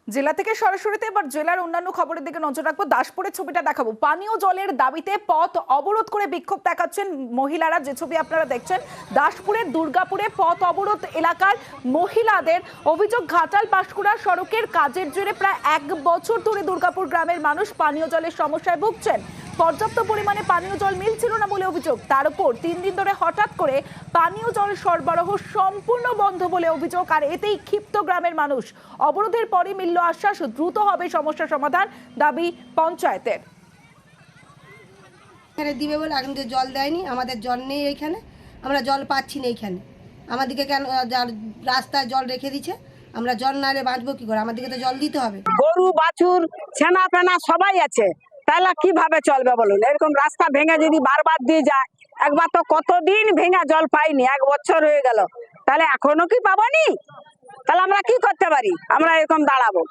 জেলা থেকে সরাসরিতে এবার জেলার অন্যান্য খবরের দিকে নজর রাখবো। দাসপুরের ছবিটা দেখাবো। পানীয় জলের দাবিতে পথ অবরোধ করে বিক্ষোভ দেখাচ্ছেন মহিলারা। যে ছবি আপনারা দেখছেন, দাসপুরের দুর্গাপুরে পথ অবরোধ এলাকার মহিলাদের অভিযোগ, ঘাটাল পাঁশকুড়া সড়কের কাজের জেরে প্রায় 1 বছর ধরে দুর্গাপুর গ্রামের মানুষ পানীয় জলের সমস্যায় ভুগছেন। পর্যাপ্ত পরিমাণে পানীয় জল মিলছিল না বলে অভিযোগ। তার উপর 3 দিন ধরে হঠাৎ করে পানীয় জল সরবরাহ সম্পূর্ণ বন্ধ বলে অভিযোগ। আর এতেই ক্ষিপ্ত গ্রামের মানুষ। অবরোধের পরে মিলল আশ্বাস, দ্রুত হবে সমস্যা সমাধান, দাবি পঞ্চায়েতের। এখানে দিবে বলে এখন যে জল দেয়নি, আমাদের জল নেই এইখানে, আমরা জল পাচ্ছি না এইখানে। আমাদেরকে কেন রাস্তায় জল রেখে দিচ্ছে, আমরা জল না রে বাঁচবো কি করে? আমাদেরকে তো জল দিতে হবে। গরু বাছুর ছেনা পেনা সবাই আছে, তাহলে কিভাবে চলবে বলুন? এরকম রাস্তা ভেঙে যদি বারবার দিয়ে যায়, একবার তো কতদিন ভেঙে জল পাইনি, 1 বছর হয়ে গেল, তাহলে এখনো কি পাবনি? তাহলে আমরা কি করতে পারি? আমরা এরকম দাঁড়াবো।